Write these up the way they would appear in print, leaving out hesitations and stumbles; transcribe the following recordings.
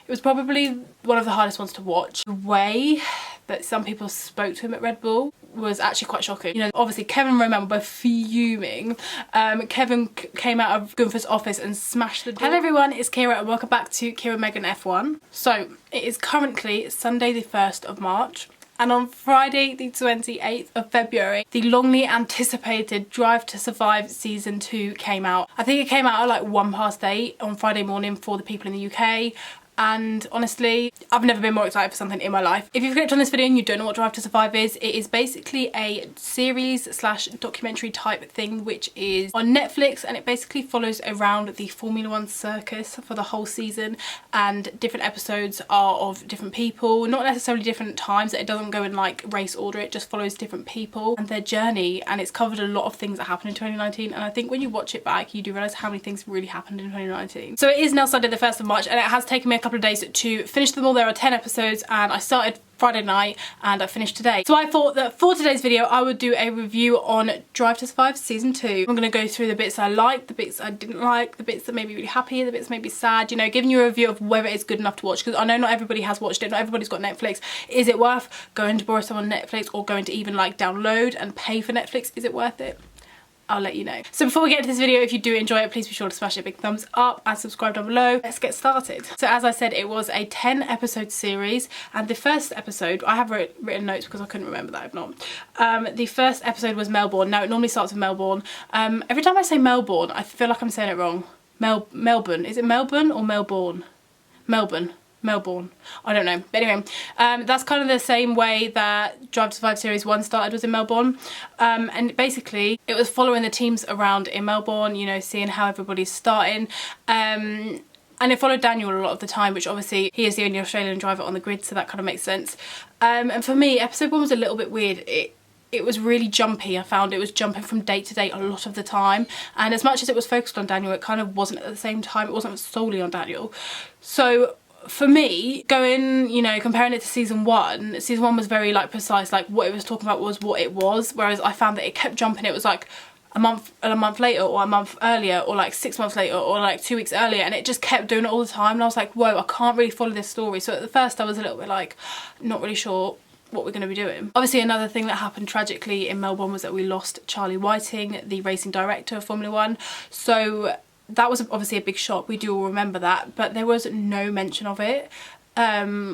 It was probably one of the hardest ones to watch. The way that some people spoke to him at Red Bull was actually quite shocking. You know, obviously Kevin and Roman were both fuming. Kevin came out of Gunther's office and smashed the door. Hello everyone, it's Keira and welcome back to Keira Megan F1. So it is currently Sunday the 1st of March. And on Friday the 28th of February, the longly anticipated Drive to Survive Season 2 came out. I think it came out at like 8:01 on Friday morning for the people in the UK. And honestly, I've never been more excited for something in my life. If you've clicked on this video and you don't know what Drive to Survive is, it is basically a series slash documentary type thing which is on Netflix, and it basically follows around the Formula One circus for the whole season, and different episodes are of different people, not necessarily different times. It doesn't go in like race order, it just follows different people and their journey, and it's covered a lot of things that happened in 2019. And I think when you watch it back you do realise how many things really happened in 2019. So it is now Sunday the 1st of March and it has taken me a couple of days to finish them all. There are 10 episodes and I started Friday night and I finished today. So I thought that for today's video I would do a review on Drive to Survive Season 2. I'm going to go through the bits I liked, the bits I didn't like, the bits that made me really happy, the bits that made me sad, you know, giving you a review of whether it's good enough to watch, because I know not everybody has watched it, not everybody's got Netflix. Is it worth going to borrow someone Netflix or going to even like download and pay for Netflix? Is it worth it? I'll let you know. So before we get into this video, if you do enjoy it, please be sure to smash a big thumbs up and subscribe down below. Let's get started. So as I said, it was a 10 episode series, and the first episode, I have written notes because I couldn't remember that, if not. The first episode was Melbourne. Now it normally starts with Melbourne. Every time I say Melbourne, I feel like I'm saying it wrong. Melbourne. Is it Melbourne or Melbourne? Melbourne. I don't know. But anyway, that's kind of the same way that Drive to Survive Series 1 started, was in Melbourne. And basically it was following the teams around in Melbourne, you know, seeing how everybody's starting. And it followed Daniel a lot of the time, which obviously he is the only Australian driver on the grid, so that kind of makes sense. And for me, episode 1 was a little bit weird. It was really jumpy. I found it was jumping from date to date a lot of the time. And as much as it was focused on Daniel, it kind of wasn't at the same time. It wasn't solely on Daniel. So for me, going, you know, comparing it to season 1 was very like precise, like what it was talking about was what it was, whereas I found that it kept jumping. It was like a month later, or a month earlier, or like 6 months later, or like 2 weeks earlier, and it just kept doing it all the time, and I was like, whoa, I can't really follow this story. So at the first I was a little bit like not really sure what we're going to be doing. Obviously another thing that happened tragically in Melbourne was that we lost Charlie Whiting, the racing director of Formula One. So that was obviously a big shock, we do all remember that, but there was no mention of it,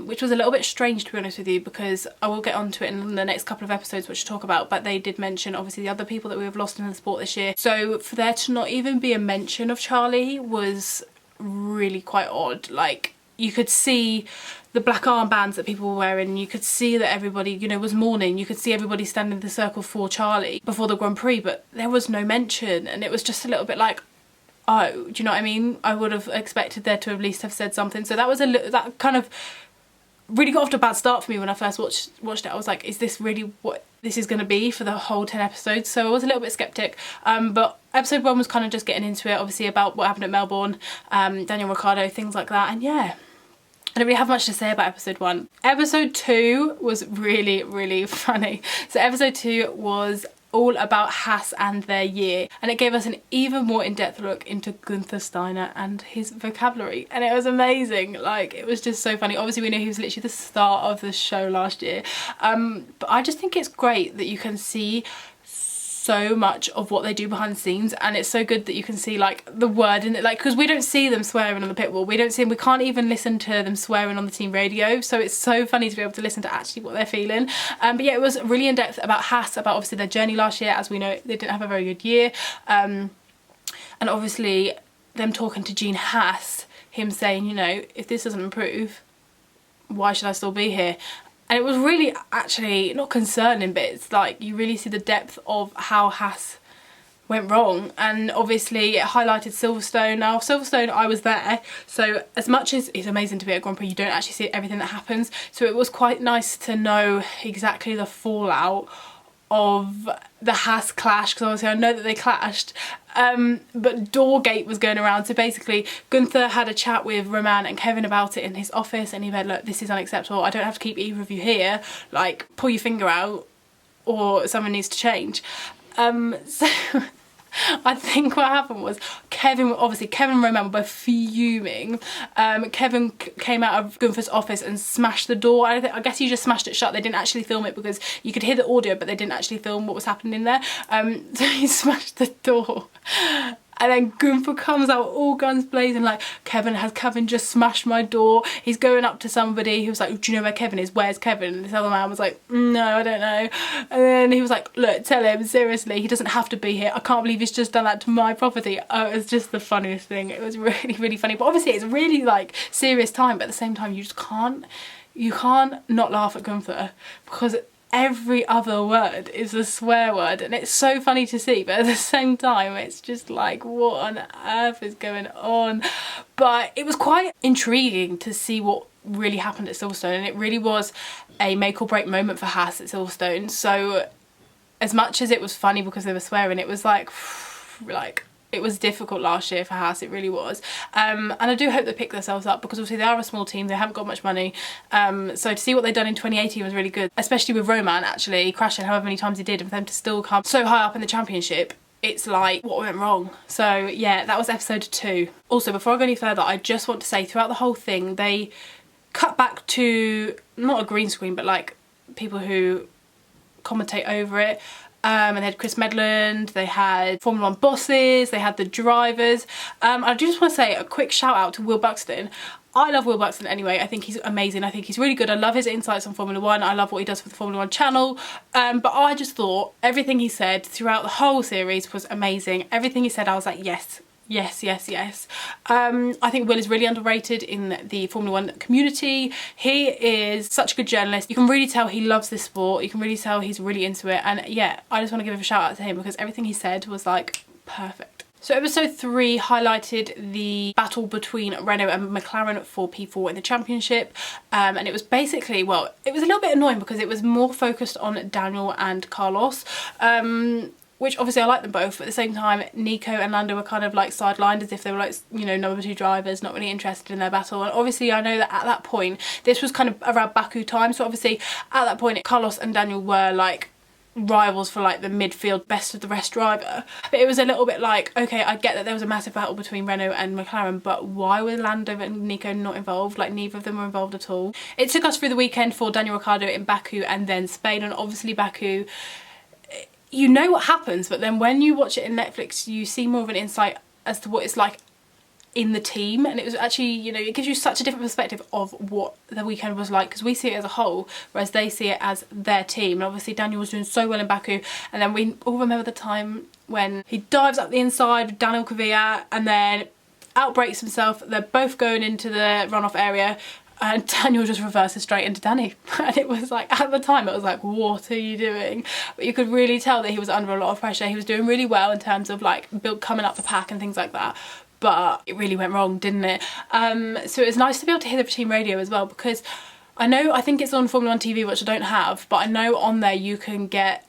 which was a little bit strange, to be honest with you, because I will get onto it in the next couple of episodes which to talk about, but they did mention obviously the other people that we have lost in the sport this year. So for there to not even be a mention of Charlie was really quite odd. Like, you could see the black armbands that people were wearing, you could see that everybody, you know, was mourning, you could see everybody standing in the circle for Charlie before the Grand Prix, but there was no mention, and it was just a little bit like, oh, do you know what I mean? I would have expected there to at least have said something. So that was that kind of really got off to a bad start for me when I first watched it. I was like, is this really what this is going to be for the whole 10 episodes? So I was a little bit skeptic. But episode 1 was kind of just getting into it, obviously about what happened at Melbourne, Daniel Ricciardo, things like that. And yeah, I don't really have much to say about episode 1. Episode 2 was really, really funny. So episode 2 was all about Haas and their year, and it gave us an even more in-depth look into Gunther Steiner and his vocabulary, and it was amazing. Like, it was just so funny. Obviously we know he was literally the star of the show last year, but I just think it's great that you can see so much of what they do behind the scenes, and it's so good that you can see like the word in it, like, because we don't see them swearing on the pit wall, we can't even listen to them swearing on the team radio, so it's so funny to be able to listen to actually what they're feeling. But yeah, it was really in depth about Haas, about obviously their journey last year. As we know, they didn't have a very good year, and obviously them talking to Gene Haas, him saying, you know, if this doesn't improve, why should I still be here? And it was really actually not concerning, but it's like you really see the depth of how Haas went wrong. And obviously it highlighted Silverstone. Now Silverstone, I was there, so as much as it's amazing to be at Grand Prix, you don't actually see everything that happens. So it was quite nice to know exactly the fallout of the Haas clash, because obviously I know that they clashed, but Doorgate was going around. So basically Gunther had a chat with Roman and Kevin about it in his office, and he said, look, this is unacceptable, I don't have to keep either of you here, like, pull your finger out or something needs to change. So I think what happened was Kevin and Roman were both fuming. Kevin came out of Gunther's office and smashed the door. I guess he just smashed it shut. They didn't actually film it because you could hear the audio, but they didn't actually film what was happening in there. So he smashed the door. And then Gunther comes out all guns blazing like, Kevin just smashed my door. He's going up to somebody. He was like, do you know where Kevin is? Where's Kevin? And this other man was like, no, I don't know. And then he was like, look, tell him, seriously, he doesn't have to be here. I can't believe he's just done that to my property. Oh, it was just the funniest thing. It was really, really funny. But obviously it's a really like serious time, but at the same time you can't not laugh at Gunther because every other word is a swear word, and it's so funny to see, but at the same time it's just like, what on earth is going on? But it was quite intriguing to see what really happened at Silverstone, and it really was a make or break moment for Haas at Silverstone. So as much as it was funny because they were swearing, it was like it was difficult last year for Haas, it really was. And I do hope they pick themselves up because obviously they are a small team, they haven't got much money. So to see what they've done in 2018 was really good, especially with Roman actually crashing however many times he did, and for them to still come so high up in the championship. It's like, what went wrong? So yeah, that was episode 2. Also, before I go any further, I just want to say throughout the whole thing, they cut back to, not a green screen, but like people who commentate over it. And they had Chris Medland, they had Formula 1 bosses, they had the drivers. I just want to say a quick shout out to Will Buxton. I love Will Buxton anyway. I think he's amazing. I think he's really good. I love his insights on Formula 1. I love what he does for the Formula 1 channel. But I just thought everything he said throughout the whole series was amazing. Everything he said, I was like, yes. Yes, yes, yes. I think Will is really underrated in the Formula 1 community. He is such a good journalist. You can really tell he loves this sport. You can really tell he's really into it. And yeah, I just want to give a shout out to him because everything he said was like perfect. So episode 3 highlighted the battle between Renault and McLaren for P4 in the championship. And it was basically, well, it was a little bit annoying because it was more focused on Daniel and Carlos. Which obviously I like them both, but at the same time Nico and Lando were kind of like sidelined as if they were like, you know, number 2 drivers, not really interested in their battle. And obviously I know that at that point, this was kind of around Baku time, so obviously at that point Carlos and Daniel were like rivals for like the midfield best of the rest driver. But it was a little bit like, okay, I get that there was a massive battle between Renault and McLaren, but why were Lando and Nico not involved? Like neither of them were involved at all. It took us through the weekend for Daniel Ricciardo in Baku and then Spain, and obviously Baku, you know what happens, but then when you watch it in Netflix you see more of an insight as to what it's like in the team, and it was actually, you know, it gives you such a different perspective of what the weekend was like because we see it as a whole whereas they see it as their team. And obviously Daniel was doing so well in Baku, and then we all remember the time when he dives up the inside with Daniel Kvyat and then outbrakes himself. They're both going into the runoff area and Daniel just reverses straight into Danny. And it was like, at the time it was like, what are you doing? But you could really tell that he was under a lot of pressure. He was doing really well in terms of like coming up the pack and things like that, but it really went wrong, didn't it? So it was nice to be able to hear the team radio as well, because I think it's on Formula 1 TV, which I don't have, but I know on there you can get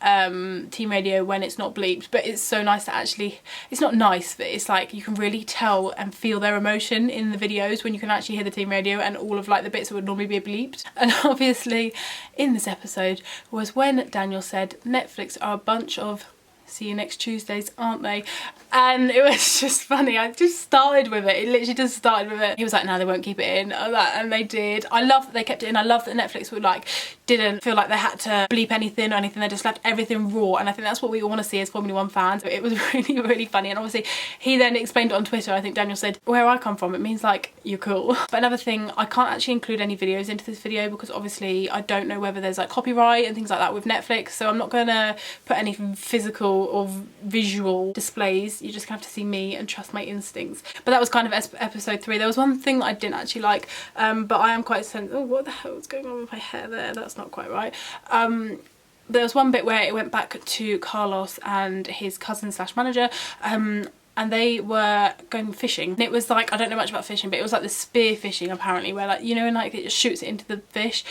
team radio when it's not bleeped. But it's so nice to actually, it's not nice, but it's like you can really tell and feel their emotion in the videos when you can actually hear the team radio and all of like the bits that would normally be bleeped. And obviously in this episode was when Daniel said Netflix are a bunch of see you next Tuesdays, aren't they? And it was just funny. I just started with it. It literally just started with it. He was like, no, they won't keep it in. And they did. I love that they kept it in. I love that Netflix would like didn't feel like they had to bleep anything or anything. They just left everything raw. And I think that's what we all want to see as Formula 1 fans. It was really, really funny. And obviously he then explained it on Twitter. I think Daniel said, where I come from, it means like you're cool. But another thing, I can't actually include any videos into this video because obviously I don't know whether there's like copyright and things like that with Netflix. So I'm not gonna put any physical or visual displays. You're just gonna have to see me and trust my instincts. But that was kind of episode 3. There was one thing that I didn't actually like, but I am quite sensitive. Oh, what the hell is going on with my hair there? That's not quite right. There was one bit where it went back to Carlos and his cousin slash manager, and they were going fishing. And it was like, I don't know much about fishing, but it was like the spear fishing apparently, where like, you know, and like it just shoots it into the fish.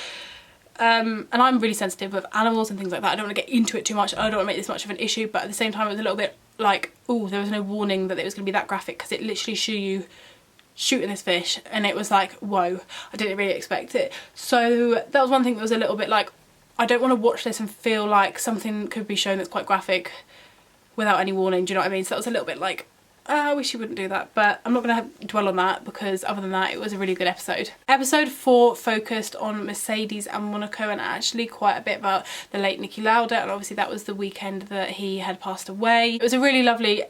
And I'm really sensitive with animals and things like that. I don't want to get into it too much. I don't want to make this much of an issue, but at the same time it was a little bit like, oh, there was no warning that it was going to be that graphic, because it literally showed you shooting this fish, and it was like, whoa, I didn't really expect it. So that was one thing that was a little bit like, I don't want to watch this and feel like something could be shown that's quite graphic without any warning, do you know what I mean? So that was a little bit like, I wish you wouldn't do that, but I'm not going to dwell on that because other than that, it was a really good episode. Episode 4 focused on Mercedes and Monaco and actually quite a bit about the late Niki Lauda, and obviously that was the weekend that he had passed away. It was a really lovely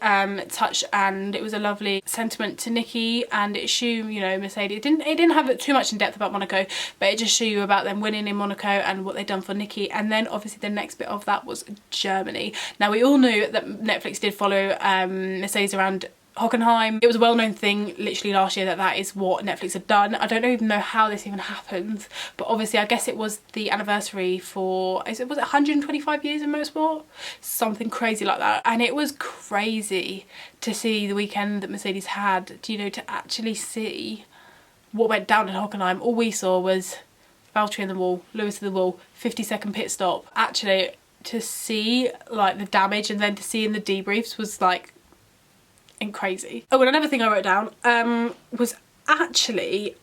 touch, and it was a lovely sentiment to Niki, and it showed, you know, Mercedes. It didn't have too much in depth about Monaco, but it just showed you about them winning in Monaco and what they'd done for Niki. And then obviously the next bit of that was Germany. Now we all knew that Netflix did follow Mercedes around Hockenheim. It was a well-known thing literally last year that is what Netflix had done. I don't even know how this even happens, but obviously I guess it was the anniversary for, was it 125 years in motorsport? Something crazy like that. And it was crazy to see the weekend that Mercedes had, you know, to actually see what went down in Hockenheim. All we saw was Valtteri in the wall, Lewis in the wall, 50-second pit stop. Actually, to see like the damage and then to see in the debriefs was like crazy. Oh, and another thing I wrote down was actually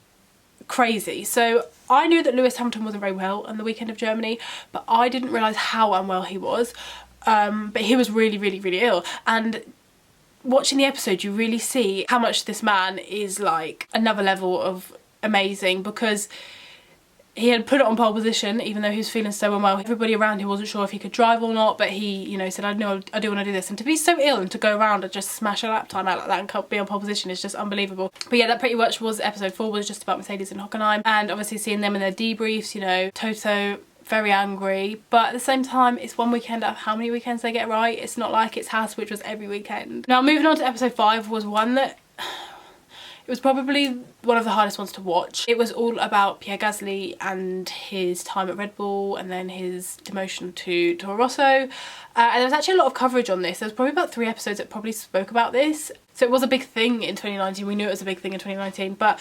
crazy. So I knew that Lewis Hamilton wasn't very well on the weekend of Germany, but I didn't realise how unwell he was. But he was really, really, really ill. And watching the episode, you really see how much this man is like another level of amazing, because he had put it on pole position even though he was feeling so unwell. Everybody around him wasn't sure if he could drive or not, but he, you know, said, I do want to do this. And to be so ill and to go around and just smash a lap time out like that and be on pole position is just unbelievable. But yeah, that pretty much was episode 4, was just about Mercedes and Hockenheim, and obviously seeing them in their debriefs, you know, Toto very angry, but at the same time it's one weekend out of how many weekends they get right. It's not like it's Haas, which was every weekend. Now moving on to episode 5 was one that it was probably one of the hardest ones to watch. It was all about Pierre Gasly and his time at Red Bull and then his demotion to Toro Rosso. And there was actually a lot of coverage on this. There was probably about 3 episodes that probably spoke about this. So it was a big thing in 2019. We knew it was a big thing in 2019, but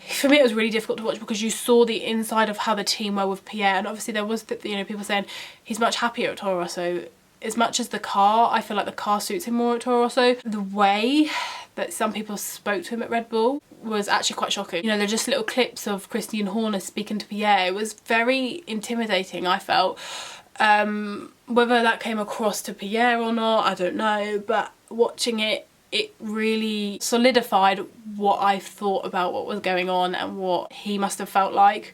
for me it was really difficult to watch because you saw the inside of how the team were with Pierre, and obviously there was, you know, people saying he's much happier at Toro Rosso. As much as the car, I feel like the car suits him more at Toro Rosso. The way that some people spoke to him at Red Bull was actually quite shocking. You know, they're just little clips of Christian Horner speaking to Pierre. It was very intimidating, I felt. Whether that came across to Pierre or not, I don't know, but watching it, it really solidified what I thought about what was going on and what he must have felt like.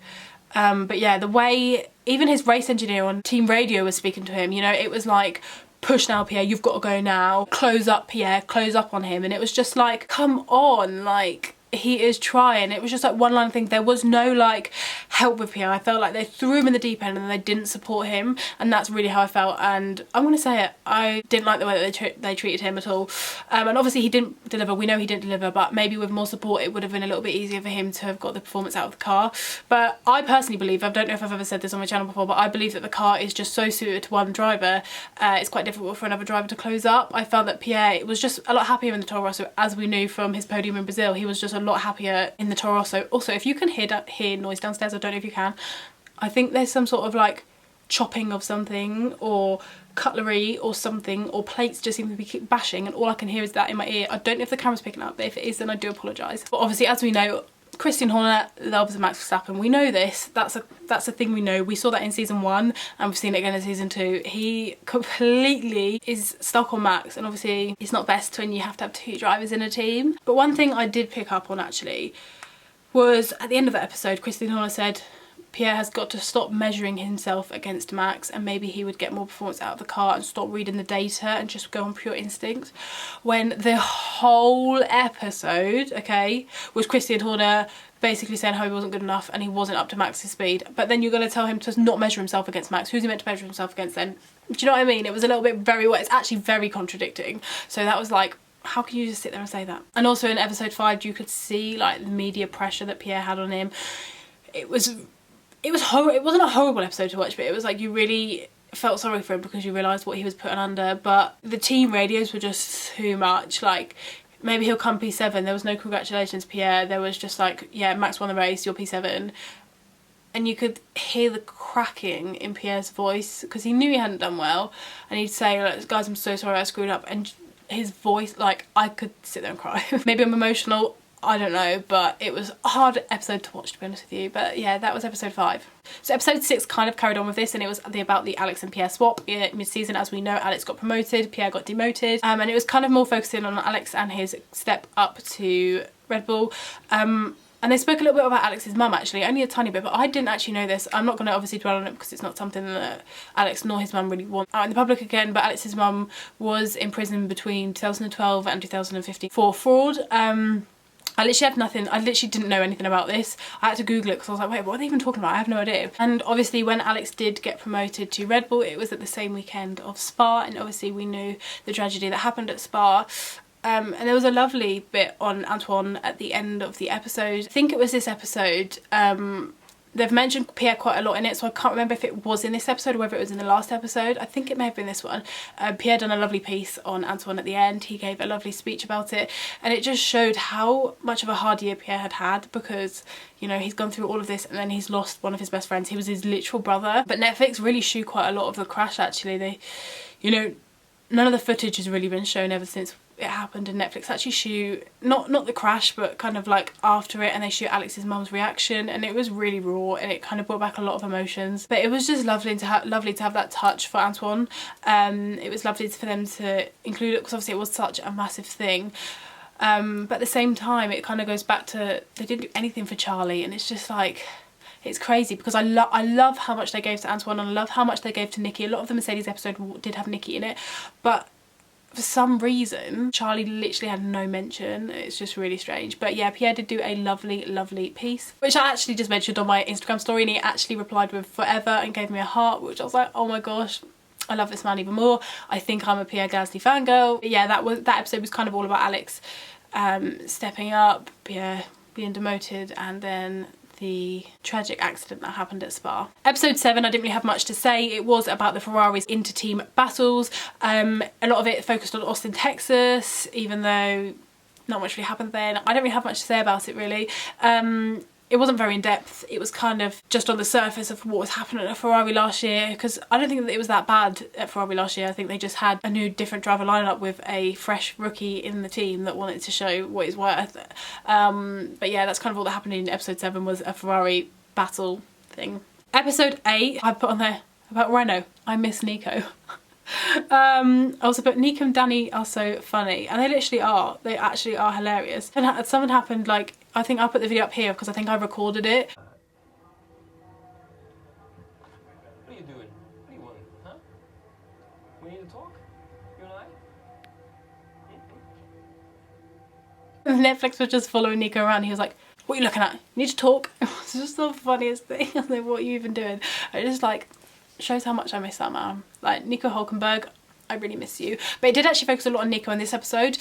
But yeah, the way even his race engineer on team radio was speaking to him, you know, it was like, push now Pierre, you've got to go now, close up Pierre, close up on him. And it was just like, come on, like, he is trying. It was just like one line thing. There was no like help with Pierre. I felt like they threw him in the deep end and they didn't support him, and that's really how I felt. And I'm gonna say it, I didn't like the way that they treated him at all. And obviously he didn't deliver. We know he didn't deliver, but maybe with more support it would have been a little bit easier for him to have got the performance out of the car. But I personally believe, I don't know if I've ever said this on my channel before, but I believe that the car is just so suited to one driver. It's quite difficult for another driver to close up. I found that Pierre was just a lot happier in the Toro Rosso, as we knew from his podium in Brazil. He was just a lot happier in the Toro Rosso. Also, if you can hear noise downstairs, I don't know if you can, I think there's some sort of like chopping of something or cutlery or something, or plates just seem to be keep bashing, and all I can hear is that in my ear. I don't know if the camera's picking up, but if it is then I do apologise. But obviously, as we know, Christian Horner loves Max Verstappen. We know this. That's a thing we know. We saw that in season 1 and we've seen it again in season 2. He completely is stuck on Max, and obviously it's not best when you have to have 2 drivers in a team. But one thing I did pick up on actually was at the end of the episode, Christian Horner said Pierre has got to stop measuring himself against Max, and maybe he would get more performance out of the car and stop reading the data and just go on pure instinct. When the whole episode, okay, was Christian Horner basically saying how he wasn't good enough and he wasn't up to Max's speed. But then you're going to tell him to not measure himself against Max. Who's he meant to measure himself against then? Do you know what I mean? It was a little bit it's actually very contradicting. So that was like, how can you just sit there and say that? And also in episode 5, you could see like the media pressure that Pierre had on him. It wasn't a horrible episode to watch, but it was like you really felt sorry for him because you realised what he was putting under. But the team radios were just too much. Like, maybe he'll come P7. There was no congratulations, Pierre. There was just like, yeah, Max won the race, you're P7. And you could hear the cracking in Pierre's voice because he knew he hadn't done well. And he'd say, like, guys, I'm so sorry I screwed up. And his voice, like, I could sit there and cry. Maybe I'm emotional. I don't know, but it was a hard episode to watch, to be honest with you. But yeah, that was episode 5. So episode 6 kind of carried on with this, and it was about the Alex and Pierre swap. Mid-season, as we know, Alex got promoted, Pierre got demoted, and it was kind of more focusing on Alex and his step up to Red Bull. And they spoke a little bit about Alex's mum, actually, only a tiny bit, but I didn't actually know this. I'm not going to obviously dwell on it because it's not something that Alex nor his mum really want out in the public again, but Alex's mum was in prison between 2012 and 2015 for fraud. I literally had nothing, I literally didn't know anything about this. I had to Google it because I was like, wait, what are they even talking about? I have no idea. And obviously when Alex did get promoted to Red Bull, it was at the same weekend of Spa, and obviously we knew the tragedy that happened at Spa. And there was a lovely bit on Antoine at the end of the episode. I think it was this episode. They've mentioned Pierre quite a lot in it, so I can't remember if it was in this episode or whether it was in the last episode. I think it may have been this one. Pierre done a lovely piece on Antoine at the end. He gave a lovely speech about it, and it just showed how much of a hard year Pierre had because, you know, he's gone through all of this and then he's lost one of his best friends. He was his literal brother. But Netflix really showed quite a lot of the crash, actually. They, you know, none of the footage has really been shown ever since it happened, and Netflix actually shoot not the crash but kind of like after it, and they shoot Alex's mum's reaction, and it was really raw and it kind of brought back a lot of emotions. But it was just lovely to have that touch for Antoine. It was lovely for them to include it because obviously it was such a massive thing. But at the same time it kind of goes back to they didn't do anything for Charlie, and it's just like, it's crazy because I love how much they gave to Antoine, and I love how much they gave to Nikki. A lot of the Mercedes episode did have Nikki in it, but for some reason Charlie literally had no mention. It's just really strange. But yeah, Pierre did do a lovely piece, which I actually just mentioned on my Instagram story, and he actually replied with forever and gave me a heart, which I was like, oh my gosh, I love this man even more. I think I'm a Pierre Gasly fangirl. But yeah, that episode was kind of all about Alex stepping up, Pierre being demoted, and then the tragic accident that happened at Spa. Episode 7, I didn't really have much to say. It was about the Ferraris inter-team battles. A lot of it focused on Austin, Texas, even though not much really happened then. I don't really have much to say about it, really. It wasn't very in depth. It was kind of just on the surface of what was happening at Ferrari last year, because I don't think that it was that bad at Ferrari last year. I think they just had a new different driver lineup with a fresh rookie in the team that wanted to show what he's worth. But yeah, that's kind of all that happened in episode 7, was a Ferrari battle thing. Episode 8, I put on there about Renault. I miss Nico. Also, but Nico and Danny are so funny, and they literally are. They actually are hilarious. And something happened, like, I think I'll put the video up here because I think I recorded it. What are you doing? What do you want? Huh? We need to talk? You and I? Netflix was just following Nico around. He was like, what are you looking at? You need to talk. It's just the funniest thing. I was like, what are you even doing? It just like shows how much I miss that man. Like, Nico Hockenheim, I really miss you. But it did actually focus a lot on Nico in this episode,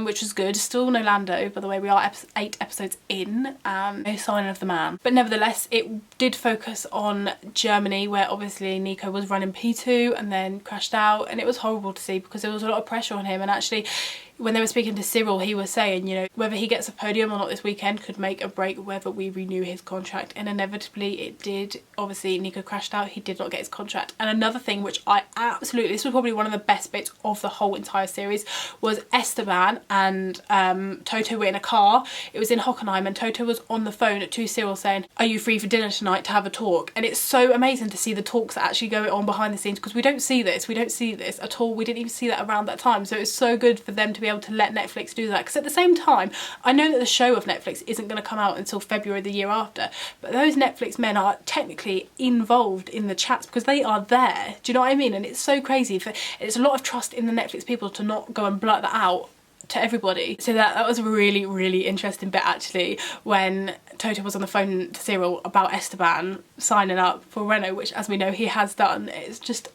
which was good. Still no Lando, by the way. We are 8 episodes in. No sign of the man. But nevertheless, it did focus on Germany, where obviously Nico was running P2 and then crashed out, and it was horrible to see because there was a lot of pressure on him. And actually, when they were speaking to Cyril, he was saying, you know, whether he gets a podium or not this weekend could make or break whether we renew his contract. And inevitably it did. Obviously, Nico crashed out. He did not get his contract. And another thing which I absolutely, this was probably one of the best bits of the whole entire series, was Esteban and Toto were in a car. It was in Hockenheim, and Toto was on the phone to Cyril saying, are you free for dinner tonight to have a talk? And it's so amazing to see the talks that actually go on behind the scenes, because we don't see this. We don't see this at all. We didn't even see that around that time. So it's so good for them to be able to let Netflix do that, because at the same time I know that the show of Netflix isn't going to come out until February the year after, but those Netflix men are technically involved in the chats because they are there. Do you know what I mean? And it's so crazy. It's a lot of trust in the Netflix people to not go and blurt that out to everybody. So that was a really interesting bit, actually, when Toto was on the phone to Cyril about Esteban signing up for Renault, which, as we know, he has done. It's just,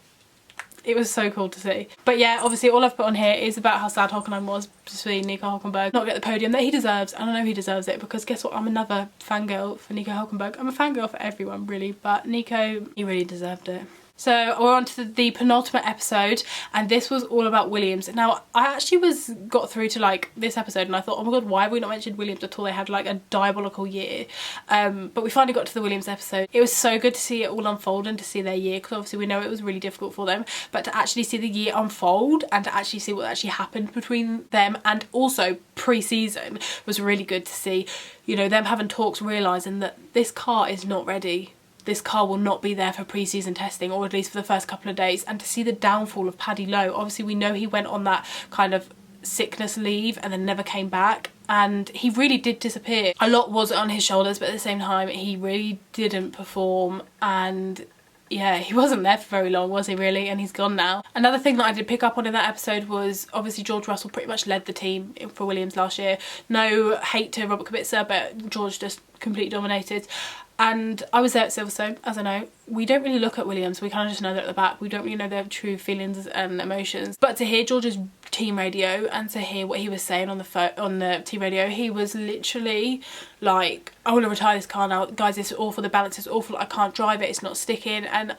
it was so cool to see. But yeah, obviously all I've put on here is about how sad Hockenheim was to see Nico Hülkenberg not get the podium that he deserves. And I know he deserves it, because guess what? I'm another fangirl for Nico Hülkenberg. I'm a fangirl for everyone, really, but Nico, he really deserved it. So we're on to the penultimate episode, and this was all about Williams. Now, I actually got through to like this episode and I thought, oh my god, why have we not mentioned Williams at all? They had like a diabolical year. But we finally got to the Williams episode. It was so good to see it all unfold and to see their year, because obviously we know it was really difficult for them, but to actually see the year unfold and to actually see what actually happened between them, and also pre-season, was really good to see, you know, them having talks, realising that this car is not ready. This car will not be there for pre-season testing, or at least for the first couple of days. And to see the downfall of Paddy Lowe, obviously we know he went on that kind of sickness leave and then never came back, and he really did disappear. A lot was on his shoulders, but at the same time he really didn't perform, and yeah, he wasn't there for very long, was he really? And he's gone now. Another thing that I did pick up on in that episode was obviously George Russell pretty much led the team for Williams last year. No hate to Robert Kubica, but George just completely dominated. And I was there at Silverstone, as I know. We don't really look at Williams, we kind of just know they're at the back. We don't really know their true feelings and emotions. But to hear George's team radio and to hear what he was saying on the team radio, he was literally like, I want to retire this car now. Guys, this is awful, the balance is awful, I can't drive it, it's not sticking. And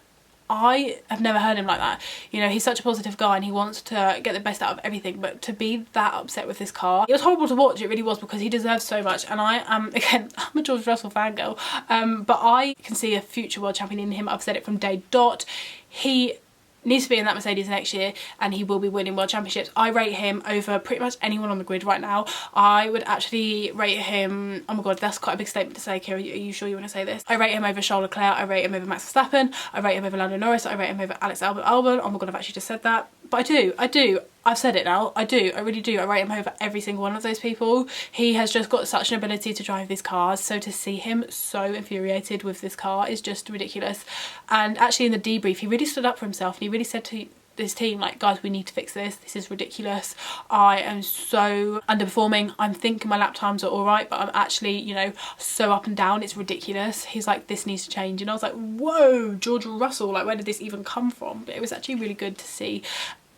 I have never heard him like that. You know, he's such a positive guy and he wants to get the best out of everything, but to be that upset with this car, it was horrible to watch, it really was, because he deserves so much. And I am, again, I'm a George Russell fangirl, but I can see a future world champion in him. I've said it from day dot. He needs to be in that Mercedes next year and he will be winning world championships. I rate him over pretty much anyone on the grid right now. I would actually rate him, oh my god, that's quite a big statement to say, Keira, are you sure you want to say this? I rate him over Charles Leclerc, I rate him over Max Verstappen, I rate him over Lando Norris, I rate him over Alex Albon. Oh my god, I've actually just said that. But I do. I've said it now. I really do. I rate him over every single one of those people. He has just got such an ability to drive these cars, so to see him so infuriated with this car is just ridiculous. And actually in the debrief, he really stood up for himself and he really said to this team, like, guys, we need to fix this. This is ridiculous. I am so underperforming. I'm thinking my lap times are all right, but I'm actually, you know, so up and down. It's ridiculous. He's like, this needs to change. And I was like, whoa, George Russell, like, where did this even come from? But it was actually really good to see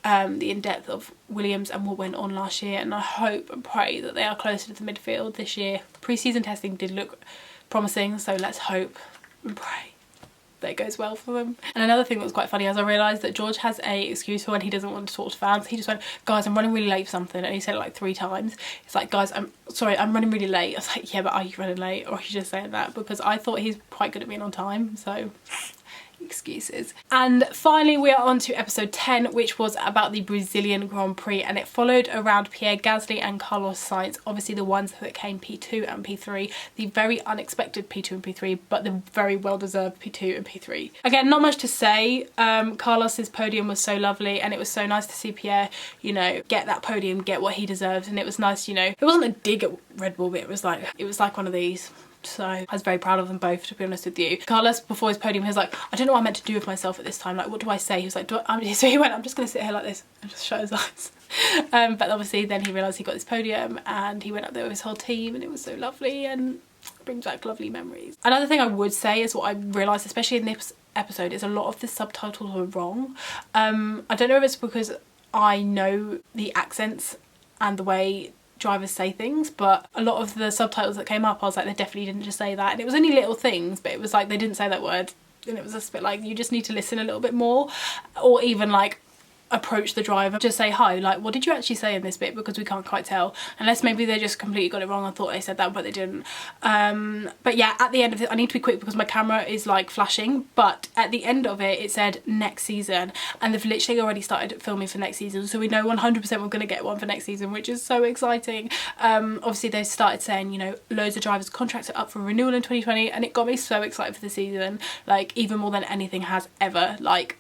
the in-depth of Williams and what went on last year, and I hope and pray that they are closer to the midfield this year. Pre-season testing did look promising, so let's hope and pray that it goes well for them. And another thing that was quite funny is I realised that George has a excuse for when he doesn't want to talk to fans. He just went, guys, I'm running really late for something, and he said it like 3 times. It's like, guys, I'm sorry, I'm running really late. I was like, yeah, but are you running late, or are you just saying that? Because I thought he's quite good at being on time, so excuses. And finally we are on to episode 10, which was about the Brazilian Grand Prix, and it followed around Pierre Gasly and Carlos Sainz, obviously the ones that came P2 and P3, the very unexpected P2 and P3, but the very well deserved P2 and P3. Again, not much to say. Carlos's podium was so lovely, and it was so nice to see Pierre, you know, get that podium, get what he deserves. And it was nice, you know, it wasn't a dig at Red Bull, but it was like one of these. So I was very proud of them both, to be honest with you. Carlos, before his podium, he was like, I don't know what I'm meant to do with myself at this time. Like, what do I say? He was like, so he went, I'm just going to sit here like this and just shut his eyes. But obviously then he realised he got this podium and he went up there with his whole team, and it was so lovely and brings back lovely memories. Another thing I would say is what I realised, especially in this episode, is a lot of the subtitles were wrong. I don't know if it's because I know the accents and the way drivers say things, but a lot of the subtitles that came up, I was like, they definitely didn't just say that. And it was only little things, but it was like they didn't say that word, and it was just a bit like, you just need to listen a little bit more, or even like approach the driver, just say, hi, like, what did you actually say in this bit, because we can't quite tell, unless maybe they just completely got it wrong. I thought they said that, but they didn't. But yeah, at the end of it, I need to be quick because my camera is like flashing, but at the end of it, it said next season, and they've literally already started filming for next season, so we know 100% we're going to get one for next season, which is so exciting. Obviously they started saying, you know, loads of drivers' contracts are up for renewal in 2020, and it got me so excited for the season, like even more than anything has ever. Like,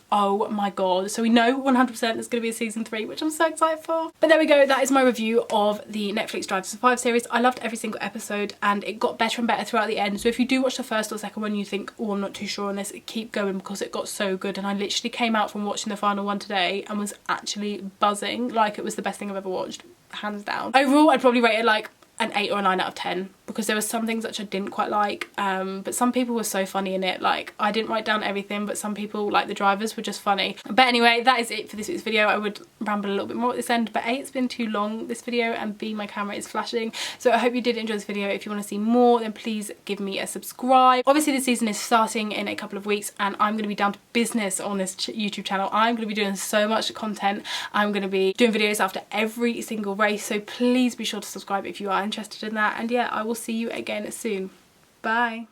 oh my god. So we know 100% there's going to be a season 3, which I'm so excited for. But there we go, that is my review of the Netflix Drive to Survive series. I loved every single episode, and it got better and better throughout the end. So if you do watch the first or second one, you think, oh, I'm not too sure on this, keep going, because it got so good. And I literally came out from watching the final one today and was actually buzzing, like it was the best thing I've ever watched, hands down. Overall, I'd probably rate it like an 8 or a 9 out of 10. because there were some things which I didn't quite like, but some people were so funny in it. Like, I didn't write down everything, but some people, like the drivers, were just funny. But anyway, that is it for this week's video. I would ramble a little bit more at this end, but A, it's been too long, this video, and B, my camera is flashing. So I hope you did enjoy this video. If you want to see more, then please give me a subscribe. Obviously, the season is starting in a couple of weeks, and I'm going to be down to business on this YouTube channel. I'm going to be doing so much content. I'm going to be doing videos after every single race, so please be sure to subscribe if you are interested in that. And yeah, I will see you again soon. Bye.